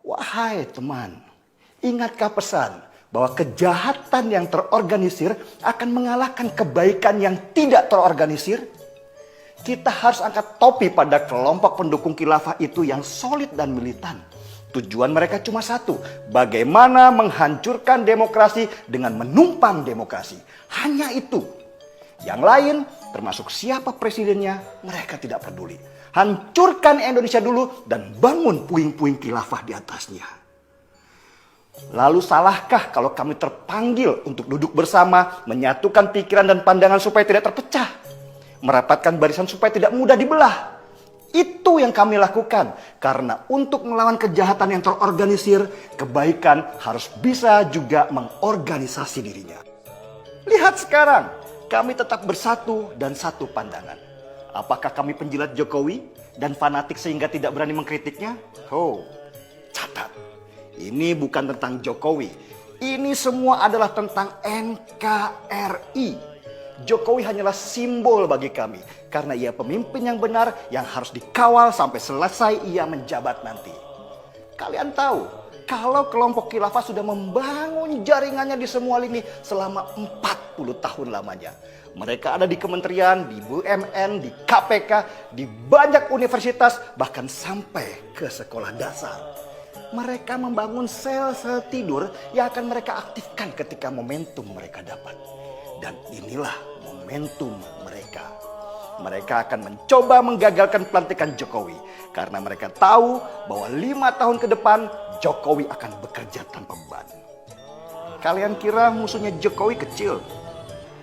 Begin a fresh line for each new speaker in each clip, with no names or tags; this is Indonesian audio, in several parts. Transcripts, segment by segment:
Wahai teman, ingatkah pesan bahwa kejahatan yang terorganisir akan mengalahkan kebaikan yang tidak terorganisir? Kita harus angkat topi pada kelompok pendukung khilafah itu yang solid dan militan. Tujuan mereka cuma satu, bagaimana menghancurkan demokrasi dengan menumpang demokrasi. Hanya itu. Yang lain, termasuk siapa presidennya, mereka tidak peduli. Hancurkan Indonesia dulu dan bangun puing-puing khilafah di atasnya. Lalu salahkah kalau kami terpanggil untuk duduk bersama, menyatukan pikiran dan pandangan supaya tidak terpecah? Merapatkan barisan supaya tidak mudah dibelah. Itu yang kami lakukan. Karena untuk melawan kejahatan yang terorganisir, kebaikan harus bisa juga mengorganisasi dirinya. Lihat sekarang, kami tetap bersatu dan satu pandangan. Apakah kami penjilat Jokowi dan fanatik sehingga tidak berani mengkritiknya? Oh, catat. Ini bukan tentang Jokowi. Ini semua adalah tentang NKRI. Jokowi hanyalah simbol bagi kami. Karena ia pemimpin yang benar yang harus dikawal sampai selesai ia menjabat nanti. Kalian tahu, kalau kelompok khilafah sudah membangun jaringannya di semua lini selama 40 tahun lamanya. Mereka ada di kementerian, di BUMN, di KPK, di banyak universitas, bahkan sampai ke sekolah dasar. Mereka membangun sel-sel tidur yang akan mereka aktifkan ketika momentum mereka dapat. Dan inilah momentum mereka. Mereka akan mencoba menggagalkan pelantikan Jokowi. Karena mereka tahu bahwa 5 tahun ke depan Jokowi akan bekerja tanpa beban. Kalian kira musuhnya Jokowi kecil?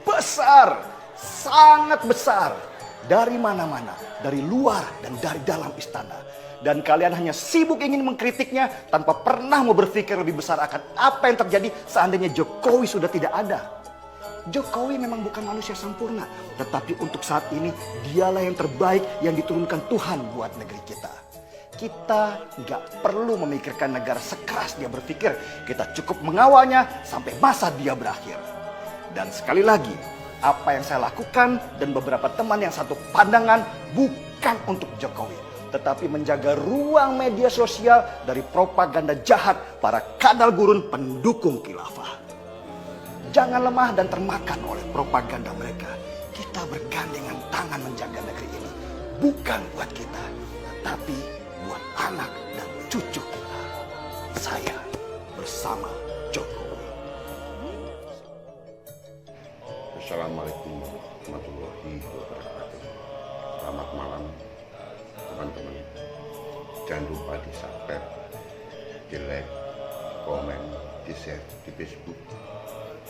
Besar, sangat besar. Dari mana-mana, dari luar dan dari dalam istana. Dan kalian hanya sibuk ingin mengkritiknya tanpa pernah mau berpikir lebih besar akan apa yang terjadi seandainya Jokowi sudah tidak ada. Jokowi memang bukan manusia sempurna, tetapi untuk saat ini dialah yang terbaik yang diturunkan Tuhan buat negeri kita. Kita nggak perlu memikirkan negara sekeras dia berpikir. Kita cukup mengawalnya sampai masa dia berakhir. Dan sekali lagi, apa yang saya lakukan dan beberapa teman yang satu pandangan bukan untuk Jokowi, tetapi menjaga ruang media sosial dari propaganda jahat para kadal gurun pendukung khilafah. Jangan lemah dan termakan oleh propaganda mereka. Kita bergandengan tangan menjaga negeri ini. Bukan buat kita, tetapi buat anak dan cucu kita. Saya bersama Jokowi.
Assalamualaikum warahmatullahi wabarakatuh. Selamat malam teman-teman. Jangan lupa di subscribe, di like, komen, di share di Facebook,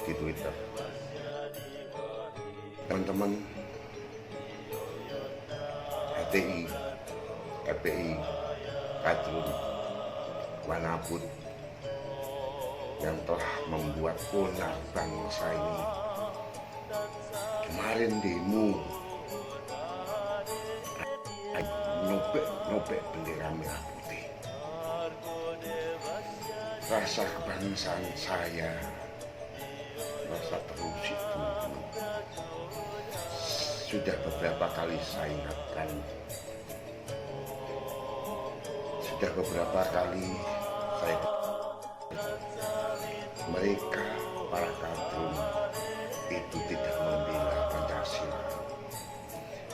di Twitter. Teman-teman, HTI, FPI, Kadrun, manapun yang telah membuat onar bangsa ini. Kemarin demo nyobek bendera merah putih. Rasa kebangsaan saya rasa terusik, teman-teman. Sudah beberapa kali saya ingatkan, sudah beberapa kali saya mereka para kadrun itu tidak membela Pancasila.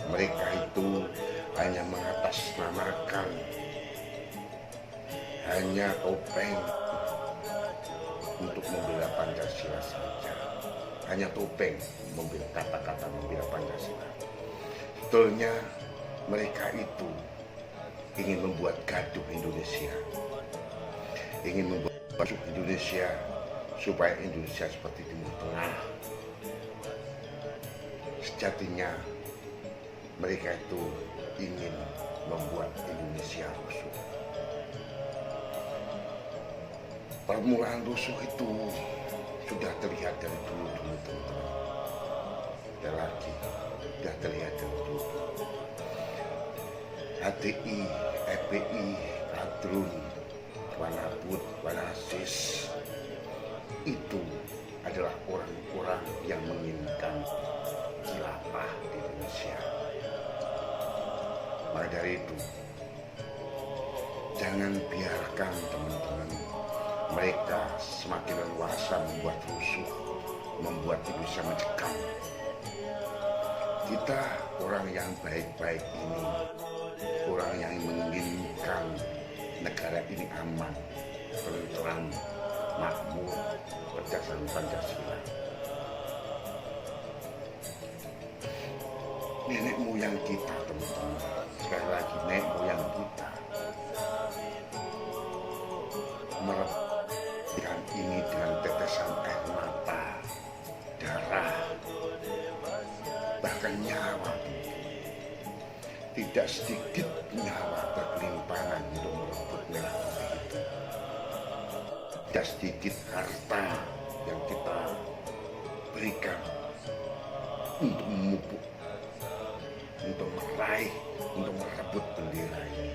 Mereka itu hanya mengatasnamakan, hanya topeng untuk membela Pancasila saja. Hanya topeng membela kata-kata membela Pancasila. Sebetulnya mereka itu ingin membuat gaduh Indonesia, ingin membuat gaduh Indonesia supaya Indonesia seperti Timur Tengah. Sejatinya mereka itu ingin membuat Indonesia rusuh. Permulaan rusuh itu sudah terlihat dari dulu-dulu, teman-teman. Sudah lagi, sudah terlihat dari dulu. HTI, FPI, Kadrun, Wanaput, Wanasis, itu adalah orang-orang yang menginginkan khilafah di Indonesia. Maka dari itu, Jangan biarkan teman-teman mereka semakin leluasa membuat rusuh, membuat Indonesia mencekam. Kita orang yang baik-baik ini, orang yang menginginkan negara ini aman, tentram, makmur, berdasarkan Pancasila. Nenek moyang kita, teman-teman, sekali lagi nenek moyang kita merebutkan ini dengan tetesan air mata, darah, bahkan nyawa. Tidak sedikit nyawa berkelimpangan untuk merebut merah putih itu. Tidak sedikit harta yang kita berikan untuk memupuk, untuk meraih, untuk merebut bendera ini.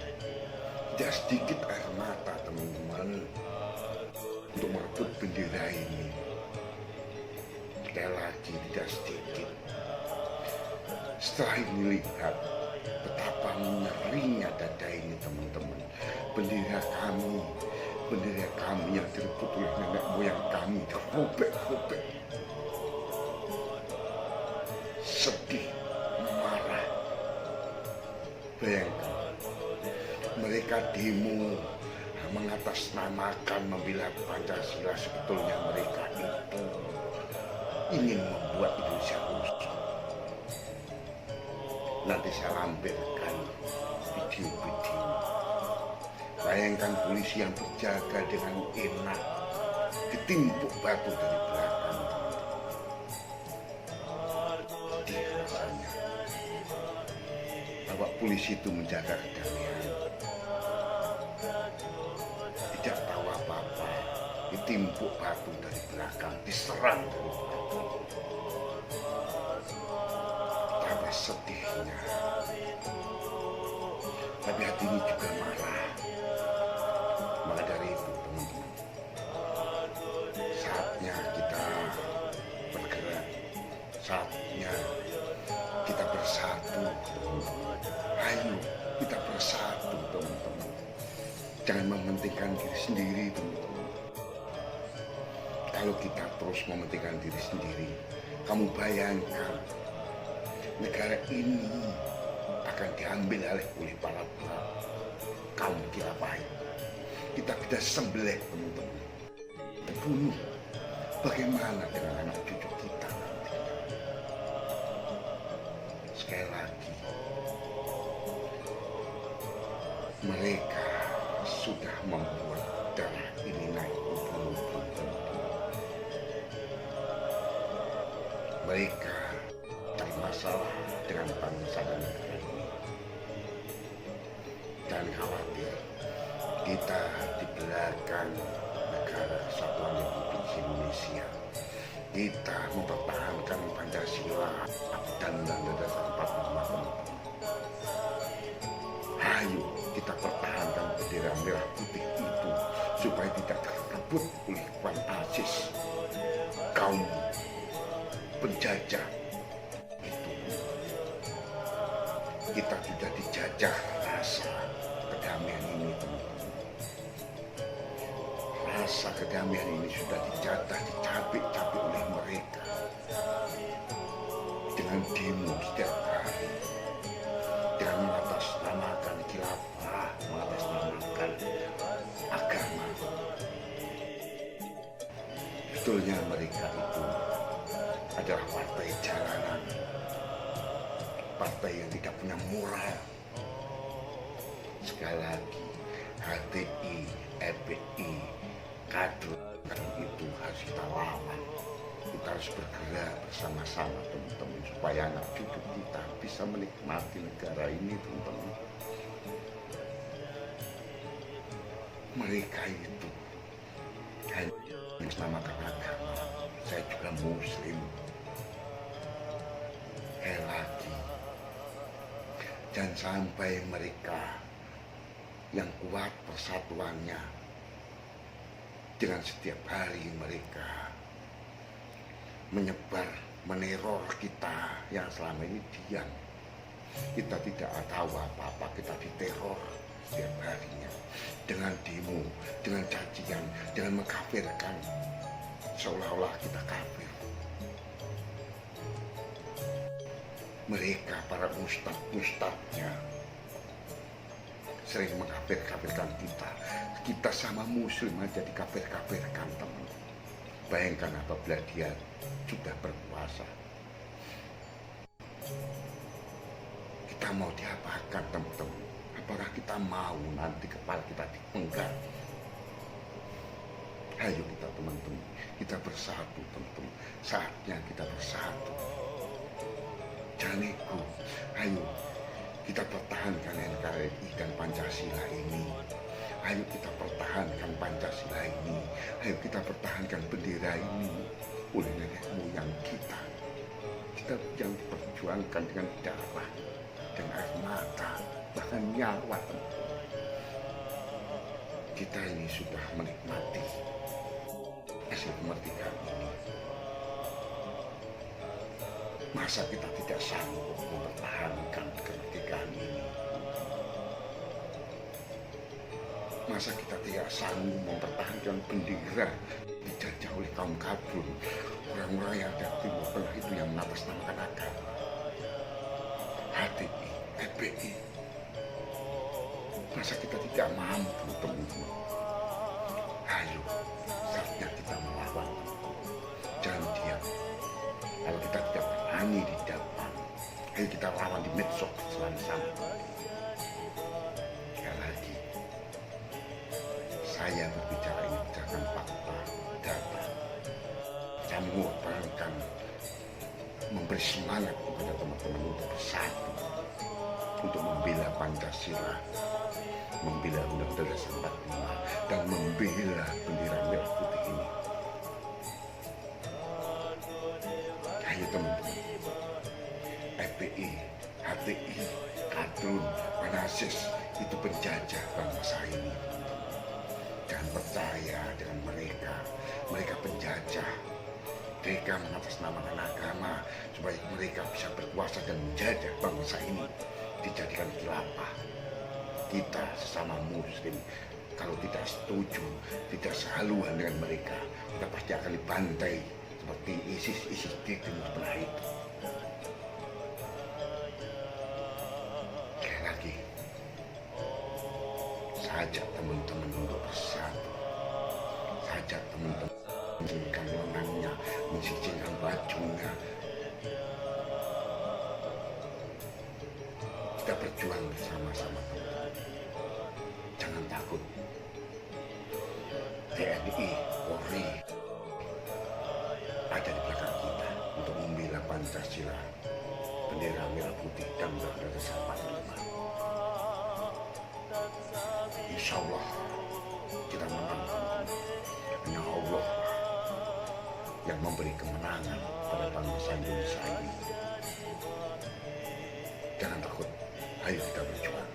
Tidak sedikit air mata, teman-teman, untuk merebut bendera ini. Sekali lagi, tidak sedikit. Setelah ini lihat betapa nyerinya dada ini, teman-teman. Bendera kami yang direbut oleh nenek moyang kami, dirobek-robek. Sedih, marah. Bayangkan, mereka demo mengatasnamakan membela Pancasila, sebetulnya mereka itu ingin membuat Indonesia rusuh. Nanti saya lampirkan video-video. Bayangkan polisi yang berjaga dengan enak, ditimpuk batu dari belakang. Sedih rasanya. Bahwa polisi itu menjaga kedamaian. Tidak tahu apa-apa, ditimpuk batu dari belakang, diserang dari belakang. Betapa sedihnya. Tapi hati ini juga marah. Maka dari itu, teman-teman, saatnya kita bergerak, saatnya kita bersatu, teman-teman. Ayo kita bersatu, teman-teman. Jangan mementingkan diri sendiri, teman-teman. Kalau kita terus mementingkan diri sendiri, kamu bayangkan negara ini akan diambil oleh para kaum Kilafah. Kita bisa sembelih, teman-teman, dibunuh. Bagaimana dengan anak cucu kita nanti? Sekali lagi, mereka sudah membuat darah ini naik ubun-ubun, teman-teman. Mereka cari masalah dengan bangsa dan negara ini. Jangan khawatir, kita di belakang negara Kesatuan Republik Indonesia. Kita mempertahankan Pancasila dan Undang-Undang 45, teman-teman. Ayo kita pertahankan bendera merah putih itu supaya tidak direbut oleh kawan Asis, kaum penjajah itu. Kita sudah dijajah rasa kedamaian ini, teman-teman. Rasa kedamaian ini sudah dijajah, dicabik-cabik oleh mereka dengan demo setiap hari, dengan mengatasnamakan khilafah, mengatasnamakan agama. Sebetulnya mereka itu adalah partai jalanan, partai yang tidak punya moral. Sekali lagi, HTI, FPI, kader itu harus kita lawan. Kita harus bergerak bersama-sama, teman-teman, supaya anak cucu kita bisa menikmati negara ini, teman-teman. Mereka itu hanya menamakan agama. Saya juga Muslim. Lagi, jangan sampai mereka yang kuat persatuannya dengan setiap hari mereka menyebar, meneror kita yang selama ini diam. Kita tidak tahu apa-apa, kita diteror. setiap harinya dengan demo, dengan cacian, dengan mengkafirkan seolah-olah kita kafir. Mereka para ustadz-ustadznya sering mengkafir-kafirkan kita. Kita sama muslim aja dikafir-kafirkan, teman. Bayangkan apabila dia sudah berpuasa. Kita mau diapakan, teman-teman? Apakah kita mau nanti kepala kita dipenggal? Ayo kita, teman-teman, kita bersatu, teman-teman. Saatnya kita bersatu. Jangan ego. Ayo kita pertahankan NKRI dan Pancasila ini. Ayo kita pertahankan Pancasila ini. Ayo kita pertahankan bendera ini. Oleh nenek moyang kita. Kita yang perjuangkan dengan darah, dengan air mata, bahkan nyawa. Kita ini sudah menikmati hasil kemerdekaan ini. Masa kita tidak sanggup mempertahankan kemerdekaan ini? Masa kita tidak sanggup mempertahankan bendera dijajah oleh kaum kafir, orang-orang yang dari Timur Tengah itu yang mengatasnamakan agama? HTI, FPI. Masa kita tidak mampu, teman-teman? Ayo, saatnya kita melawan. Jangan diam. Kalau kita tidak berani di depan, ayo kita lawan di medsos sama-sama. Sekali lagi, saya berbicara ini berdasarkan fakta, data. Saya mengorbankan, memberi semangat kepada teman-teman untuk bersatu, untuk membela Pancasila, membela Undang-Undang Dasar 45, dan membela bendera merah putih ini. Ayo teman-teman, FPI, HTI, Kadrun, Manasis itu penjajah bangsa ini. Jangan percaya dengan mereka. Mereka penjajah. Mereka mengatasnamakan agama supaya mereka bisa berkuasa dan menjajah bangsa ini, dijadikan khilafah. Kita sesama muslim, kalau tidak setuju, tidak sehaluan dengan mereka, kita pasti akan dibantai seperti ISIS di Timur Tengah itu. Sekali lagi, sajak teman-teman untuk bersatu. Sajak teman-teman menjadikan lengannya, menjadikan bajunya. Kita berjuang bersama-sama, teman-teman. Jangan takut. TNI, Polri ada di belakang kita untuk membela Pancasila, bendera merah putih dan Undang-Undang Dasar 45. Insya Allah kita menang. Hanya Allah yang memberi kemenangan pada bangsa Indonesia ini. Jangan takut, ayo kita berjuang.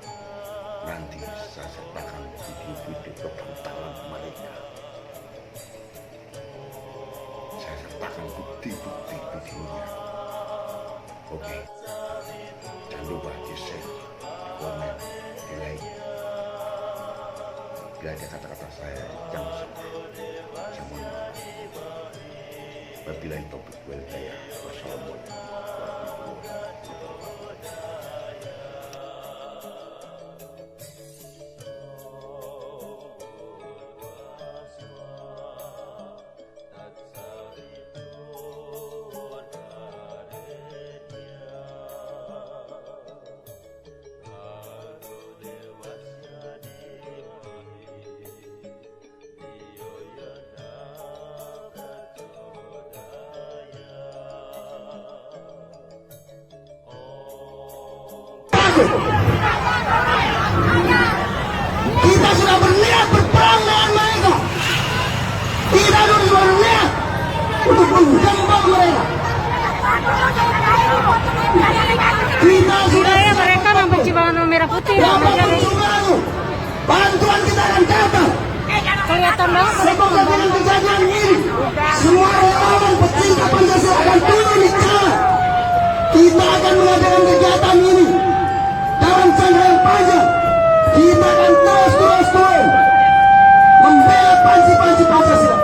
Nanti saya sertakan video-video kebrutalan mereka. Saya sertakan bukti-bukti videonya. Oke. Jangan lupa di-share, di-komen, di-like. Bila ada kata-kata saya yang salah, saya mohon maaf. Wabillahi taufiq wal hidayah. Wassalamualaikum warahmatullahi wabarakatuh.
Kita sudah berniat berperang dengan mereka. Kita sudah berniat untuk menggembal mereka. Kita sudah
mereka membenci warna merah putih.
Bantuan kita akan datang.
Kelihatan banget.
Semoga dengan kejadian ini semua relawan pecinta Pancasila akan turun di jalan. Kita akan mengadakan kegiatan ini dalam jangka yang panjang Kita akan terus membela panci-panci Pancasila.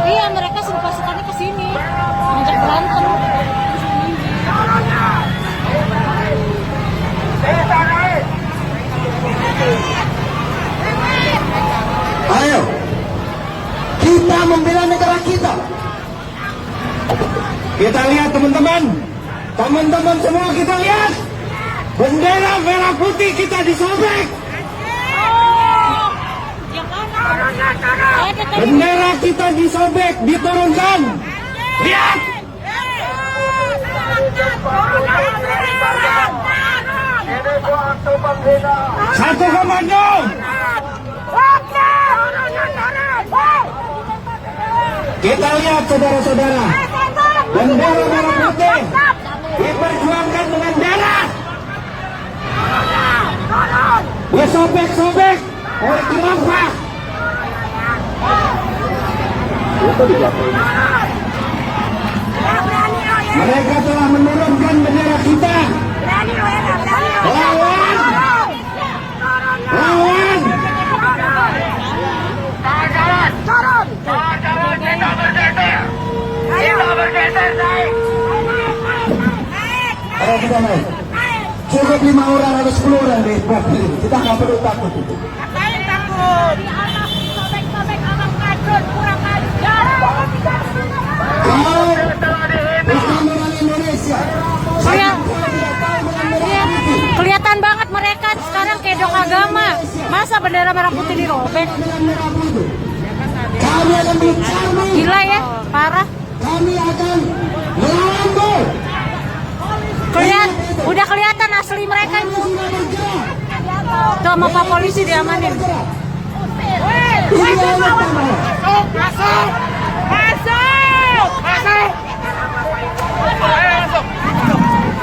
Iya, mereka suruh pasukannya ke sini. Ngajak berantem.
Ayo, kita membela negara kita. Kita lihat teman-teman semua kita lihat. Bendera merah putih kita disobek. Bendera kita disobek, diturunkan. Lihat. Satu komando. Kita lihat saudara-saudara, bendera merah putih diperjuangkan dengan darah. Disobek-sobek oleh khilafah. Mereka telah menurunkan bendera kita. Lawan! Lawan! Ayo kita naik. Cukup 5 orang atau 10 orang di bawah ini. Kita nggak perlu takut itu.
Ngapain takut? Di atas sobek-sobek abang kacun, kurang ajar.
Kau bersama Indonesia.
Kelihatan banget mereka sekarang kedok agama. Masa bendera merah putih dirobek?
Kami akan bercermin.
Gila ya, parah.
Kami akan melawanmu.
Udah kelihatan asli mereka itu. Tuh sama Pak Polisi diamanin.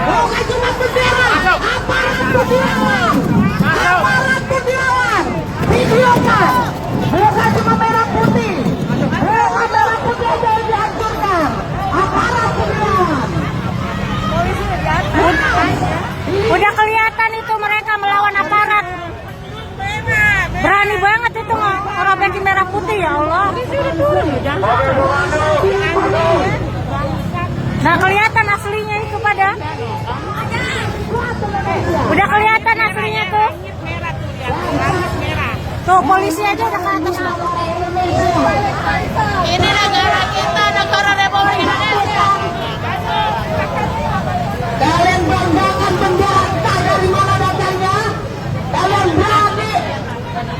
Bukan cuma bendera, aparat berdilawan. Aparat berdilawan. Videokan. Bukan cuma merah putih. Bukan merah putih aja yang dihancurkan. Aparat berdilawan.
Udah kelihatan itu mereka melawan aparat. Berani banget itu ngerobekin merah putih, ya Allah. Nah, kelihatan aslinya itu pada. Udah kelihatan aslinya tuh. Tuh polisi aja udah ke atas.
Ini negara kita, negara Republik Indonesia.
Kalian banggakan bendera kita dari mana datangnya? Kalian berani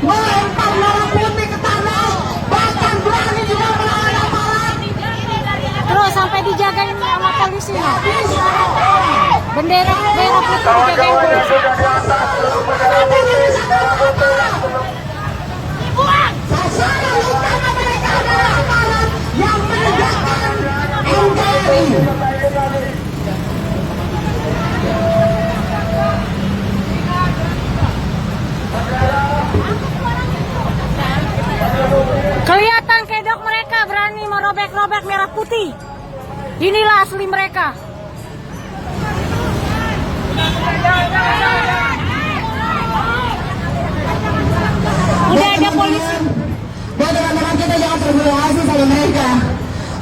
melempar merah putih ke tanah, bahkan berani juga melawan aparat.
Terus sampai dijagain sama polisi. Bendera merah putih dijagain polisi.
Sasaran utama mereka adalah aparat yang menegakkan NKRI.
Kelihatan kedok mereka berani merobek-robek merah putih. Inilah asli mereka. Udah ada polisi.
Buat teman-teman kita jangan terbelah sama mereka.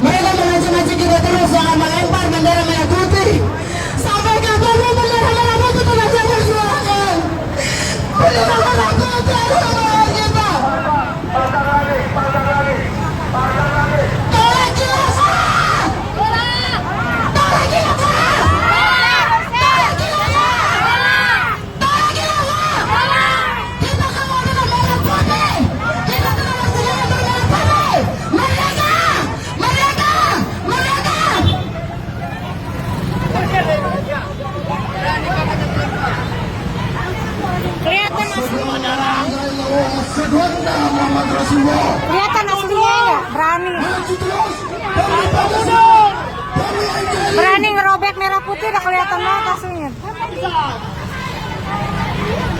Mereka mengacung-acung kita terus, jangan melempar bendera merah putih. Sampai kapan bendera merah putih tidak bisa bersuarakan? Bendera merah putih adalah kita. Tolak khilafah! Tolak khilafah! Tolak khilafah! Tolak khilafah! Kita kembali dengan merah putih! Kita kembali dengan merah putih! Mereka! Mereka! Mereka!
Kelihatan aslinya. Kelihatan aslinya enggak? Berani. Berani ngerobek merah putih udah kelihatan banget aslinya.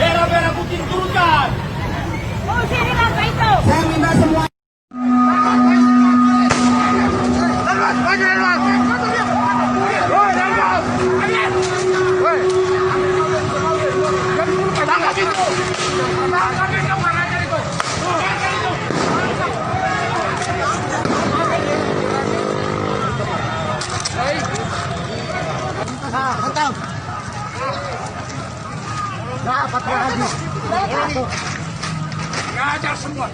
Merah putih turunkan.
Sini bangsa itu.
Saya minta semua.
Ngajar semua.